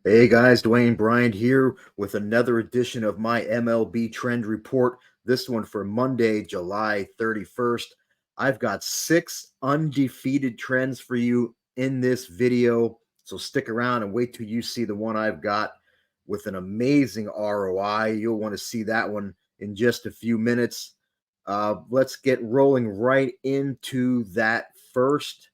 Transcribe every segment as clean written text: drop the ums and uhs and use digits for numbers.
Hey guys, Dwayne Bryant here with another edition of my MLB Trend Report. This one for Monday, July 31st. I've got 6 undefeated trends for you in this video. So stick around and wait till you see the one I've got with an amazing ROI. You'll want to see that one in just a few minutes. Let's get rolling right into that first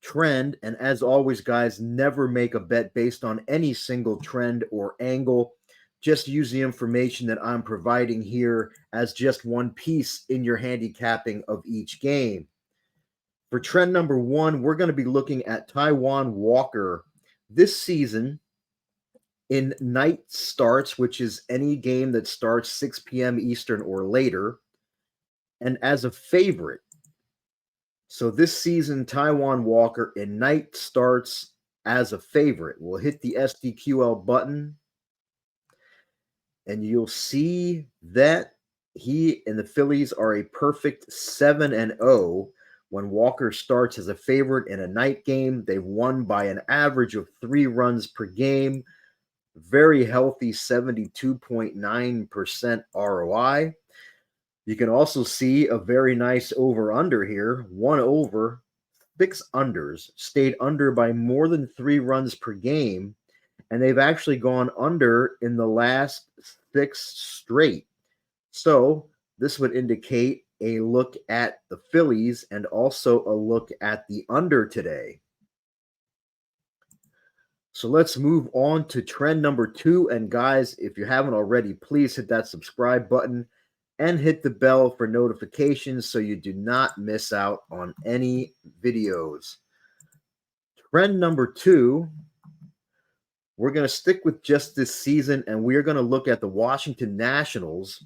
trend. And as always, guys, never make a bet based on any single trend or angle. Just use the information that I'm providing here as just one piece in your handicapping of each game. For trend number one, we're going to be looking at Taijuan Walker this season in night starts, which is any game that starts 6 p.m. Eastern or later, and as a favorite. So this season, Taijuan Walker in night starts as a favorite. We'll hit the SDQL button, and you'll see that he and the Phillies are a perfect 7-0 when Walker starts as a favorite in a night game. They've won by an average of 3 runs per game. Very healthy 72.9% ROI. You can also see a very nice over-under here. 1 over, 6 unders, stayed under by more than 3 runs per game, and they've actually gone under in the last 6 straight. So this would indicate a look at the Phillies and also a look at the under today. So let's move on to trend number 2. And guys, if you haven't already, please hit that subscribe button and hit the bell for notifications so you do not miss out on any videos. Trend number 2, we're going to stick with just this season, and we're going to look at the Washington Nationals.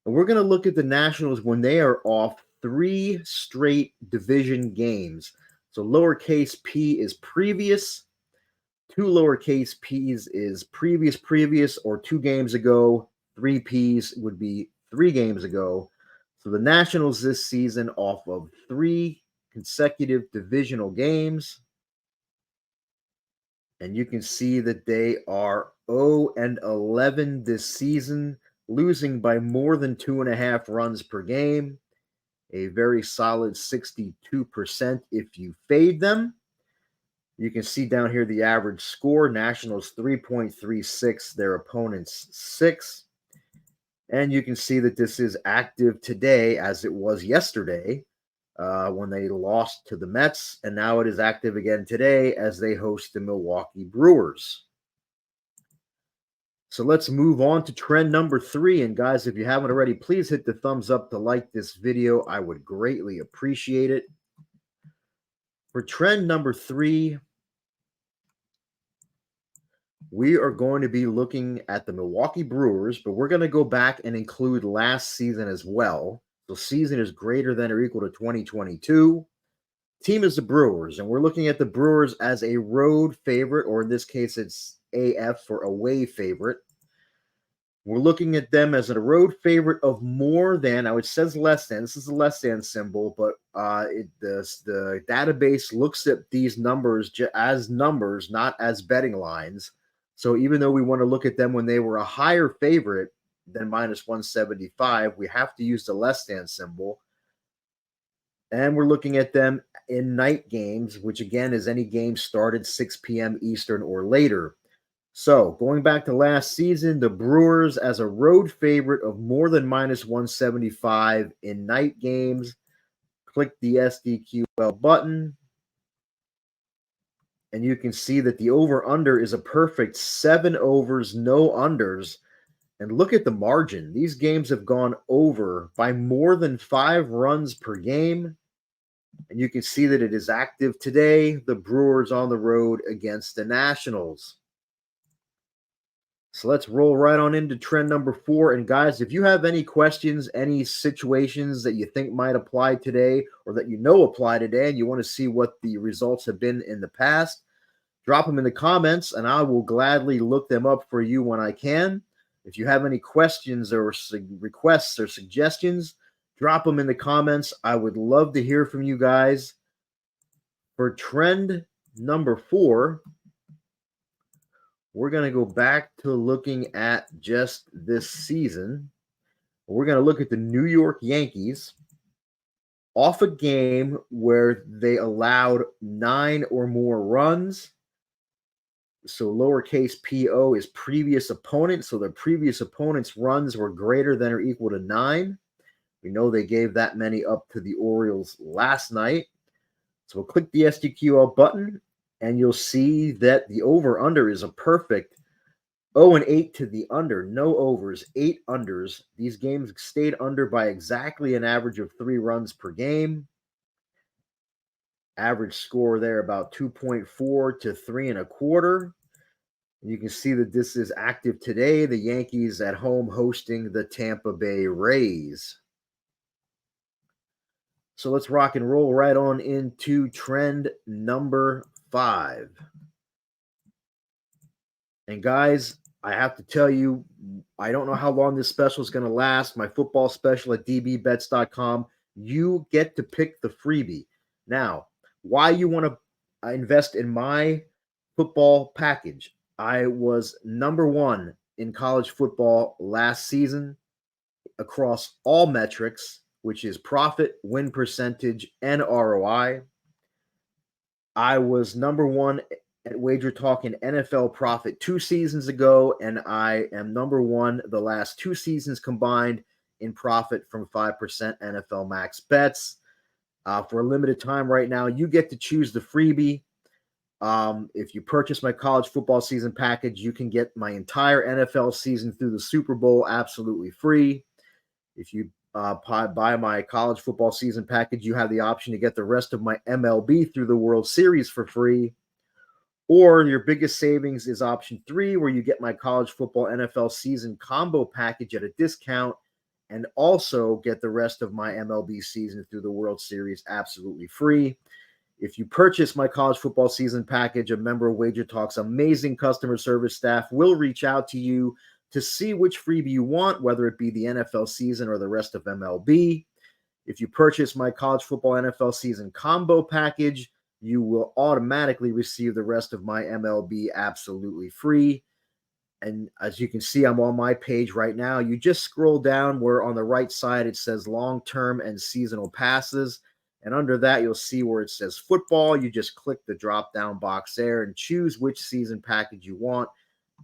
And we're going to look at the Nationals when they are off 3 straight division games. So lowercase p is previous, 2 lowercase p's is previous, or 2 games ago. 3 p's would be 3 games ago. So the Nationals this season off of 3 consecutive divisional games. And you can see that they are 0-11 this season, losing by more than 2.5 runs per game. A very solid 62% if you fade them. You can see down here the average score. Nationals 3.36, their opponents 6. And you can see that this is active today as it was yesterday when they lost to the Mets. And now it is active again today as they host the Milwaukee Brewers. So let's move on to trend number 3. And guys, if you haven't already, please hit the thumbs up to like this video. I would greatly appreciate it. For trend number 3, we are going to be looking at the Milwaukee Brewers, but we're going to go back and include last season as well. So season is greater than or equal to 2022. Team is the Brewers, and we're looking at the Brewers as a road favorite, or in this case, it's AF for away favorite. We're looking at them as a road favorite of more than, now it says less than, this is a less than symbol, but the database looks at these numbers as numbers, not as betting lines. So even though we want to look at them when they were a higher favorite than minus 175, we have to use the less than symbol. And we're looking at them in night games, which again is any game started 6 p.m. Eastern or later. So going back to last season, the Brewers as a road favorite of more than minus 175 in night games. Click the SDQL button, and you can see that the over-under is a perfect 7 overs, no unders. And look at the margin. These games have gone over by more than 5 runs per game. And you can see that it is active today. The Brewers on the road against the Nationals. So let's roll right on into trend number 4. And guys, if you have any questions, any situations that you think might apply today or that you know apply today and you want to see what the results have been in the past, drop them in the comments and I will gladly look them up for you when I can. If you have any questions or requests or suggestions, drop them in the comments. I would love to hear from you guys. For trend number 4, we're going to go back to looking at just this season. We're going to look at the New York Yankees off a game where they allowed 9 or more runs. So lowercase po is previous opponent. So the previous opponent's runs were greater than or equal to 9. We know they gave that many up to the Orioles last night. So we'll click the SDQL button, and you'll see that the over-under is a perfect 0-8 to the under. No overs, 8 unders. These games stayed under by exactly an average of 3 runs per game. Average score there about 2.4 to 3.25. You can see that this is active today. The Yankees at home hosting the Tampa Bay Rays. So let's rock and roll right on into trend number 5. And guys, I have to tell you, I don't know how long this special is going to last. My football special at dbbets.com. You get to pick the freebie. Now, why you want to invest in my football package? I was number 1 in college football last season across all metrics, which is profit, win percentage, and ROI. I was number 1 at WagerTalk in NFL profit 2 seasons ago, and I am number 1 the last 2 seasons combined in profit from 5% NFL max bets. For a limited time right now, you get to choose the freebie. If you purchase my college football season package, you can get my entire NFL season through the Super Bowl absolutely free. If you buy my college football season package, you have the option to get the rest of my MLB through the World Series for free. Or your biggest savings is option 3, where you get my college football NFL season combo package at a discount and also get the rest of my MLB season through the World Series absolutely free. If you purchase my college football season package, a member of WagerTalk's amazing customer service staff will reach out to you to see which freebie you want, whether it be the NFL season or the rest of MLB. If you purchase my college football NFL season combo package, you will automatically receive the rest of my MLB absolutely free. And as you can see, I'm on my page right now. You just scroll down where on the right side it says long-term and seasonal passes. And under that, you'll see where it says football. You just click the drop-down box there and choose which season package you want.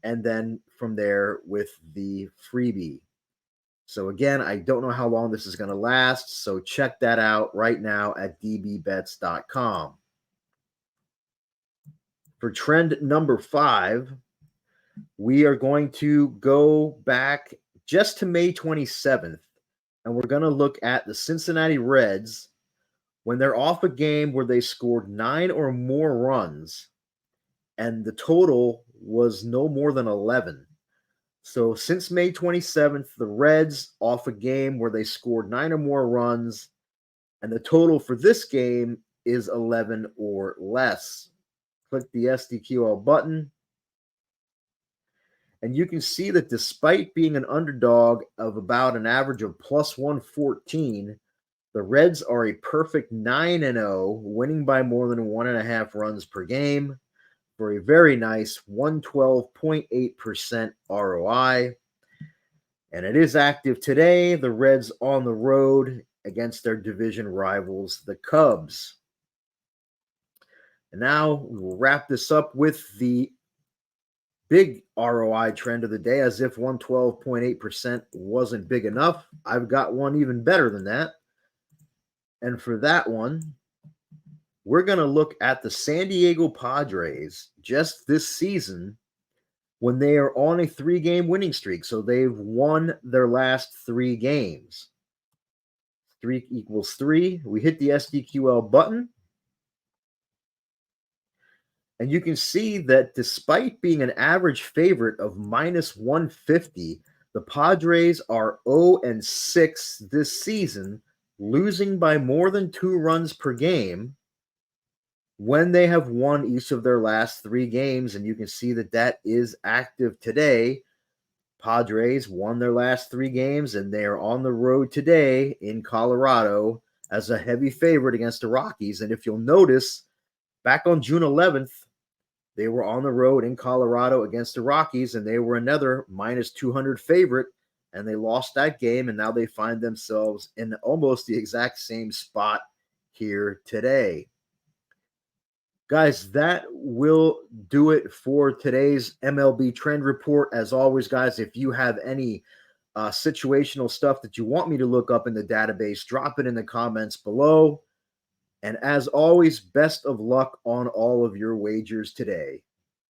And then from there with the freebie. So again, I don't know how long this is going to last. So check that out right now at dbbets.com. For trend number 5, we are going to go back just to May 27th, and we're going to look at the Cincinnati Reds when they're off a game where they scored 9 or more runs, and the total was no more than 11. So since May 27th, the Reds off a game where they scored 9 or more runs, and the total for this game is 11 or less. Click the SDQL button, and you can see that despite being an underdog of about an average of plus 114, the Reds are a perfect 9-0, winning by more than 1.5 runs per game for a very nice 112.8% ROI. And it is active today. The Reds on the road against their division rivals, the Cubs. And now we will wrap this up with the big ROI trend of the day, as if 112.8% wasn't big enough. I've got one even better than that. And for that one, we're going to look at the San Diego Padres just this season when they are on a 3-game winning streak. So they've won their last 3 games. 3 equals 3. We hit the SDQL button. And you can see that despite being an average favorite of minus 150, the Padres are 0-6 this season, losing by more than 2 runs per game when they have won each of their last 3 games. And you can see that that is active today. Padres won their last 3 games, and they are on the road today in Colorado as a heavy favorite against the Rockies. And if you'll notice, back on June 11th, They were on the road in Colorado against the Rockies, and they were another minus 200 favorite, and they lost that game, and now they find themselves in almost the exact same spot here today. Guys, that will do it for today's MLB trend report. As always, guys, if you have any situational stuff that you want me to look up in the database, drop it in the comments below. And as always, best of luck on all of your wagers today.